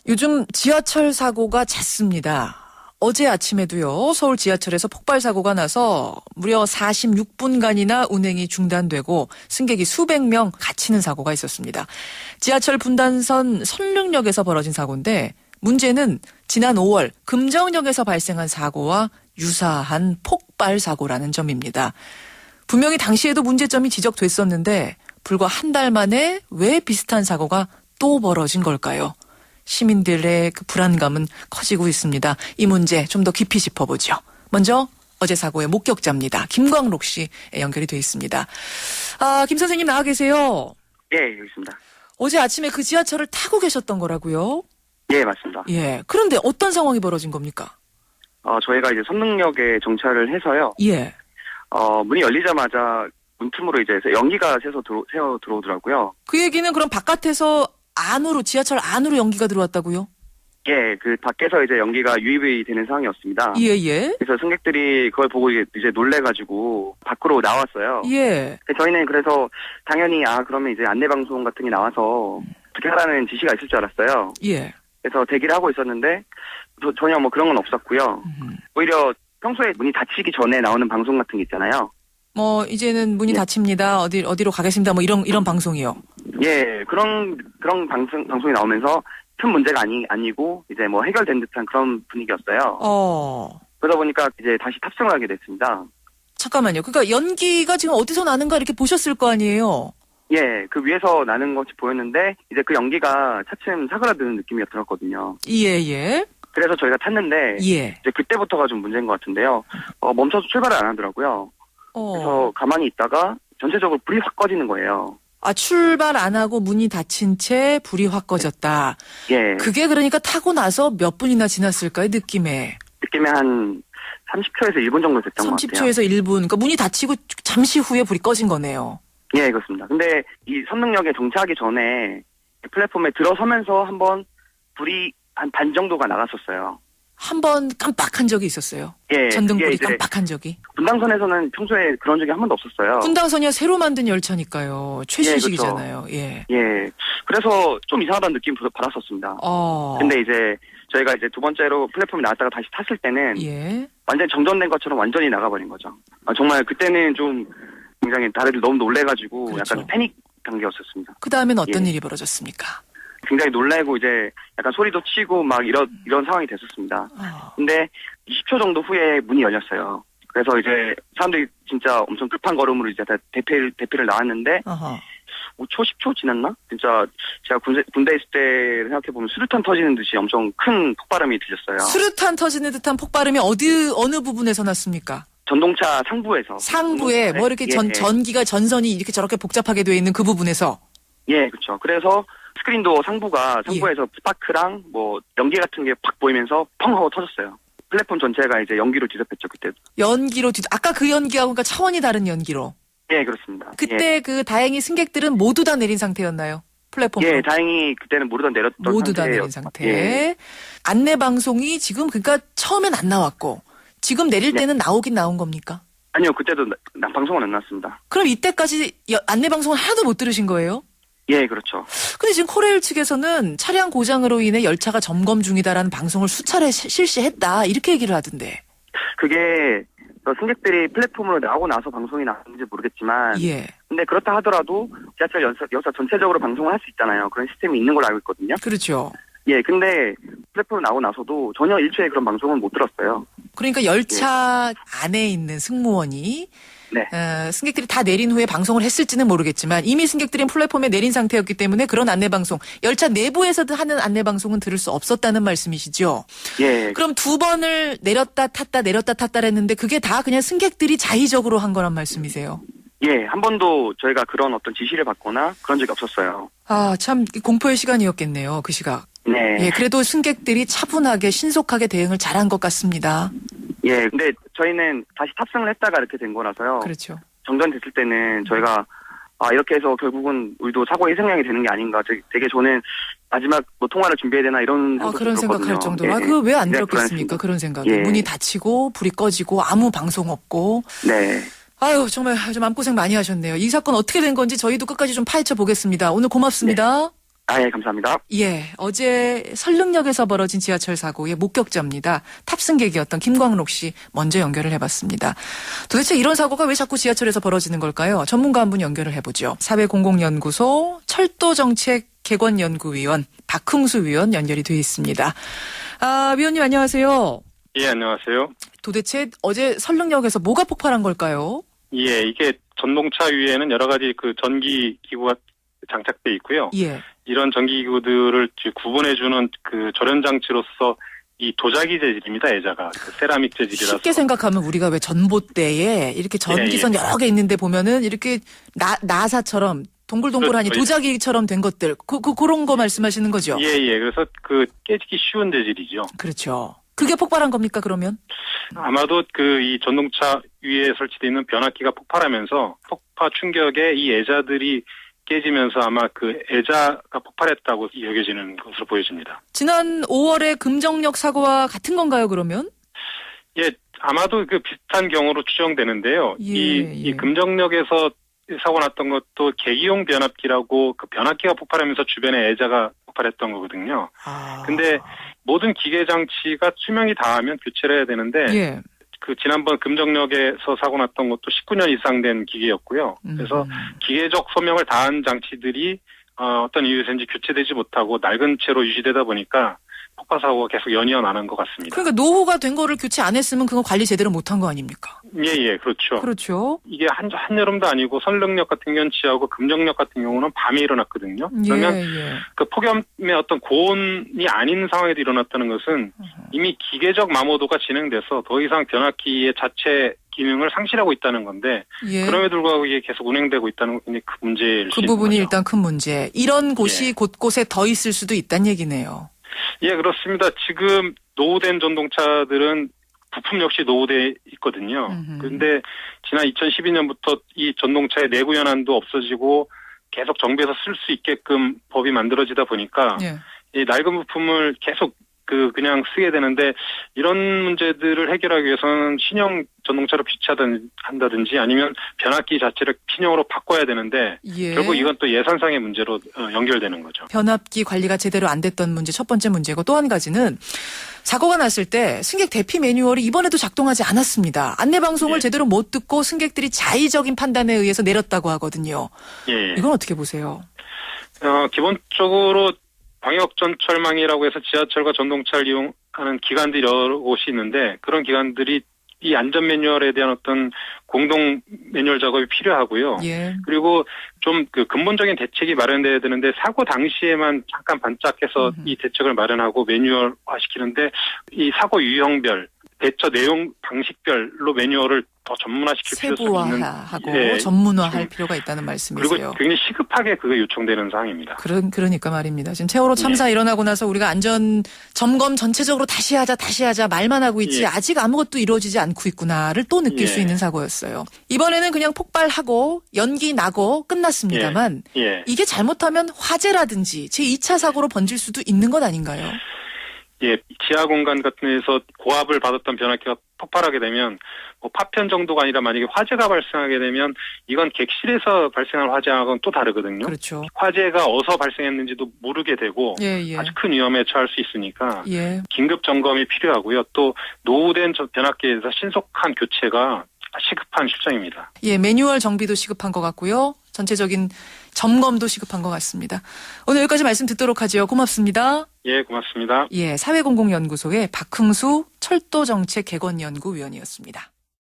요즘 지하철 사고가 잦습니다. 어제 아침에도요, 서울 지하철에서 폭발 사고가 나서 무려 46분간이나 운행이 중단되고 승객이 수백 명 갇히는 사고가 있었습니다. 지하철 분단선 선릉역에서 벌어진 사고인데 문제는 지난 5월 금정역에서 발생한 사고와 유사한 폭발 사고라는 점입니다. 분명히 당시에도 문제점이 지적됐었는데 불과 한 달 만에 왜 비슷한 사고가 또 벌어진 걸까요? 시민들의 그 불안감은 커지고 있습니다. 이 문제 좀 더 깊이 짚어보죠. 먼저 어제 사고의 목격자입니다. 김광록 씨 연결이 돼 있습니다. 김 선생님 나와 계세요? 예, 여기 있습니다. 어제 아침에 그 지하철을 타고 계셨던 거라고요? 예, 맞습니다. 예. 그런데 어떤 상황이 벌어진 겁니까? 저희가 이제 선릉역에 정차를 해서요. 예. 문이 열리자마자 문틈으로 이제 연기가 새어 들어오더라고요. 그 얘기는 그럼 바깥에서 안으로, 지하철 안으로 연기가 들어왔다고요? 예, 그 밖에서 이제 연기가 유입이 되는 상황이었습니다. 예, 예. 그래서 승객들이 그걸 보고 이제 놀래가지고 밖으로 나왔어요. 예. 저희는 그래서 당연히 그러면 이제 안내방송 같은 게 나와서 어떻게 하라는 지시가 있을 줄 알았어요. 예. 그래서 대기를 하고 있었는데 전혀 뭐 그런 건 없었고요. 오히려 평소에 문이 닫히기 전에 나오는 방송 같은 게 있잖아요. 이제는 문이 닫힙니다. 어디로 가겠습니다. 이런 방송이요. 예, 그런 방송이 나오면서 큰 문제가 아니고 이제 뭐 해결된 듯한 그런 분위기였어요. 그러다 보니까 이제 다시 탑승을 하게 됐습니다. 잠깐만요. 그러니까 연기가 지금 어디서 나는가 이렇게 보셨을 거 아니에요? 예, 그 위에서 나는 것이 보였는데 이제 그 연기가 차츰 사그라드는 느낌이 들었거든요. 예, 예. 그래서 저희가 탔는데 예. 이제 그때부터가 좀 문제인 것 같은데요. 멈춰서 출발을 안 하더라고요. 그래서 가만히 있다가 전체적으로 불이 확 꺼지는 거예요. 출발 안 하고 문이 닫힌 채 불이 확 꺼졌다. 예. 그게 그러니까 타고 나서 몇 분이나 지났을까요? 느낌에 한 30초에서 1분 정도 됐던 것 같아요. 30초에서 1분. 그러니까 문이 닫히고 잠시 후에 불이 꺼진 거네요. 예, 그렇습니다. 근데 이 선릉역에 정차하기 전에 플랫폼에 들어서면서 한번 불이 한 반 정도가 나갔었어요. 한 번 깜빡한 적이 있었어요. 예. 전등불이 깜빡한 적이. 분당선에서는 평소에 그런 적이 한 번도 없었어요. 분당선이야 새로 만든 열차니까요. 최신식이잖아요. 예. 예. 그래서 좀 이상하다는 느낌 받았었습니다. 근데 이제 저희가 이제 두 번째로 플랫폼에 나왔다가 다시 탔을 때는 예. 완전히 정전된 것처럼 완전히 나가버린 거죠. 정말 그때는 좀 굉장히 다들 너무 놀래가지고 그렇죠. 약간 패닉 단계였었습니다. 그 다음엔 어떤 일이 벌어졌습니까? 굉장히 놀래고 이제 약간 소리도 치고 막 이런 상황이 됐었습니다. 근데 20초 정도 후에 문이 열렸어요. 그래서 이제 사람들이 진짜 엄청 급한 걸음으로 이제 다 대피를 나왔는데 5초, 10초 지났나? 진짜 제가 군대 있을 때 생각해보면 수류탄 터지는 듯이 엄청 큰 폭발음이 들렸어요. 수류탄 터지는 듯한 폭발음이 어느 부분에서 났습니까? 전동차 상부에서. 상부에 뭐 이렇게 전기가 전선이 이렇게 저렇게 복잡하게 되어 있는 그 부분에서. 예, 그렇죠. 그래서 스크린도 상부에서 스파크랑 뭐 연기 같은 게 팍 보이면서 펑 하고 터졌어요. 플랫폼 전체가 이제 연기로 뒤덮였죠, 그때. 아까 그 연기하고 그러니까 차원이 다른 연기로. 예, 그렇습니다. 그때 다행히 승객들은 모두 다 내린 상태였나요? 플랫폼으로. 예, 다행히 그때는 모두 다 내린 상태. 예. 안내 방송이 지금 그러니까 처음엔 안 나왔고 지금 내릴 때는 나오긴 나온 겁니까? 아니요, 그때도 방송은 안 나왔습니다. 그럼 이때까지 안내 방송을 하나도 못 들으신 거예요? 예, 그렇죠. 근데 지금 코레일 측에서는 차량 고장으로 인해 열차가 점검 중이다라는 방송을 수차례 실시했다 이렇게 얘기를 하던데. 그게 승객들이 플랫폼으로 나오고 나서 방송이 나왔는지 모르겠지만 예. 근데 그렇다 하더라도 지하철 역사 전체적으로 방송을 할 수 있잖아요. 그런 시스템이 있는 걸로 알고 있거든요. 그렇죠. 예, 근데 플랫폼으로 나오고 나서도 전혀 일체의 그런 방송은 못 들었어요. 그러니까 열차 안에 있는 승무원이 승객들이 다 내린 후에 방송을 했을지는 모르겠지만 이미 승객들은 플랫폼에 내린 상태였기 때문에 그런 안내방송, 열차 내부에서도 하는 안내방송은 들을 수 없었다는 말씀이시죠? 예. 그럼 두 번을 내렸다 탔다 했는데 그게 다 그냥 승객들이 자의적으로 한 거란 말씀이세요? 예, 한 번도 저희가 그런 어떤 지시를 받거나 그런 적이 없었어요. 참 공포의 시간이었겠네요, 그 시각. 네. 예, 그래도 승객들이 차분하게 신속하게 대응을 잘한 것 같습니다. 예, 근데 저희는 다시 탑승을 했다가 이렇게 된 거라서요. 그렇죠. 정전됐을 때는 저희가 이렇게 해서 결국은 우리도 사고의 희생양이 되는 게 아닌가. 되게 저는 마지막 뭐 통화를 준비해야 되나 이런 생각도 그런 생각할 정도로. 그거 왜 안 들었겠습니까? 그런 생각이. 예. 문이 닫히고 불이 꺼지고 아무 방송 없고. 네. 정말 좀 마음고생 많이 하셨네요. 이 사건 어떻게 된 건지 저희도 끝까지 좀 파헤쳐 보겠습니다. 오늘 고맙습니다. 예, 감사합니다. 예, 어제 설릉역에서 벌어진 지하철 사고의 목격자입니다. 탑승객이었던 김광록 씨 먼저 연결을 해봤습니다. 도대체 이런 사고가 왜 자꾸 지하철에서 벌어지는 걸까요? 전문가 한 분 연결을 해보죠. 사회공공연구소 철도정책개관연구위원 박흥수 위원 연결이 돼 있습니다. 위원님 안녕하세요. 예, 안녕하세요. 도대체 어제 설릉역에서 뭐가 폭발한 걸까요? 예, 이게 전동차 위에는 여러 가지 그 전기 기구가 장착돼 있고요. 예. 이런 전기 기구들을 구분해주는 그 조련 장치로서 이 도자기 재질입니다. 애자가 그 세라믹 재질이라서. 쉽게 생각하면 우리가 왜 전봇대에 이렇게 전기선 예. 여러 개 있는데 보면은 이렇게 나사처럼 동글동글하니 그렇죠. 도자기처럼 된 것들 그런 거 말씀하시는 거죠? 예. 그래서 그 깨지기 쉬운 재질이죠. 그렇죠. 그게 폭발한 겁니까 그러면? 아마도 그 이 전동차 위에 설치되어 있는 변압기가 폭발하면서 폭파 충격에 이 애자들이 깨지면서 아마 그 애자가 폭발했다고 여겨지는 것으로 보여집니다. 지난 5월에 금정역 사고와 같은 건가요 그러면? 예, 아마도 그 비슷한 경우로 추정되는데요. 예. 이 금정역에서 사고 났던 것도 계기용 변압기라고 그 변압기가 폭발하면서 주변에 애자가 폭발했던 거거든요. 근데 모든 기계 장치가 수명이 다하면 교체를 해야 되는데 예. 그 지난번 금정역에서 사고 났던 것도 19년 이상 된 기계였고요. 그래서 기계적 소명을 다한 장치들이 어떤 이유에서인지 교체되지 못하고 낡은 채로 유지되다 보니까 폭발 사고가 계속 연이어 나는 것 같습니다. 그러니까 노후가 된 거를 교체 안 했으면 그거 관리 제대로 못한 거 아닙니까? 예, 그렇죠. 그렇죠. 이게 한여름도 아니고 설릉역 같은 경우는 지하고 금정역 같은 경우는 밤에 일어났거든요. 그러면 그 폭염의 어떤 고온이 아닌 상황에도 일어났다는 것은 이미 기계적 마모도가 진행돼서 더 이상 변압기의 자체 기능을 상실하고 있다는 건데 예. 그럼에도 불구하고 이게 계속 운행되고 있다는 건 굉장히 큰 문제일 수 그 있는 부분이 거죠. 일단 큰 문제. 이런 곳이 예. 곳곳에 더 있을 수도 있다는 얘기네요. 예, 그렇습니다. 지금 노후된 전동차들은 부품 역시 노후돼 있거든요. 그런데 지난 2012년부터 이 전동차의 내구 연한도 없어지고 계속 정비해서 쓸 수 있게끔 법이 만들어지다 보니까 예. 이 낡은 부품을 계속 그냥 쓰게 되는데 이런 문제들을 해결하기 위해서는 신형 전동차로 교체한다든지 아니면 변압기 자체를 신형으로 바꿔야 되는데 예. 결국 이건 또 예산상의 문제로 연결되는 거죠. 변압기 관리가 제대로 안 됐던 문제 첫 번째 문제고 또 한 가지는 사고가 났을 때 승객 대피 매뉴얼이 이번에도 작동하지 않았습니다. 안내 방송을 예. 제대로 못 듣고 승객들이 자의적인 판단에 의해서 내렸다고 하거든요. 예. 이건 어떻게 보세요? 기본적으로 광역전철망이라고 해서 지하철과 전동차를 이용하는 기관들이 여러 곳이 있는데 그런 기관들이 이 안전 매뉴얼에 대한 어떤 공동 매뉴얼 작업이 필요하고요. 예. 그리고 좀 그 근본적인 대책이 마련돼야 되는데 사고 당시에만 잠깐 반짝해서 이 대책을 마련하고 매뉴얼화 시키는데 이 사고 유형별, 대처 내용 방식별로 매뉴얼을 더 전문화시킬 필요성이 있는. 세부화하고 전문화할 필요가 있다는 말씀이세요. 그리고 굉장히 시급하게 그게 요청되는 사항입니다. 그러니까 말입니다. 지금 세월호 참사 일어나고 나서 우리가 안전 점검 전체적으로 다시 하자 말만 하고 있지 아직 아무것도 이루어지지 않고 있구나를 또 느낄 수 있는 사고였어요. 이번에는 그냥 폭발하고 연기 나고 끝났습니다만 이게 잘못하면 화재라든지 제2차 사고로 번질 수도 있는 것 아닌가요? 예, 지하 공간 같은 데서 고압을 받았던 변압기가 폭발하게 되면 파편 정도가 아니라 만약에 화재가 발생하게 되면 이건 객실에서 발생한 화재하고는 또 다르거든요. 그렇죠. 화재가 어디서 발생했는지도 모르게 되고 아주 큰 위험에 처할 수 있으니까 긴급 점검이 필요하고요. 또 노후된 변압기에서 신속한 교체가 시급한 실정입니다. 예, 매뉴얼 정비도 시급한 것 같고요. 전체적인 점검도 시급한 것 같습니다. 오늘 여기까지 말씀 듣도록 하죠. 고맙습니다. 예, 고맙습니다. 예, 사회공공연구소의 박흥수 철도정책개관연구위원이었습니다.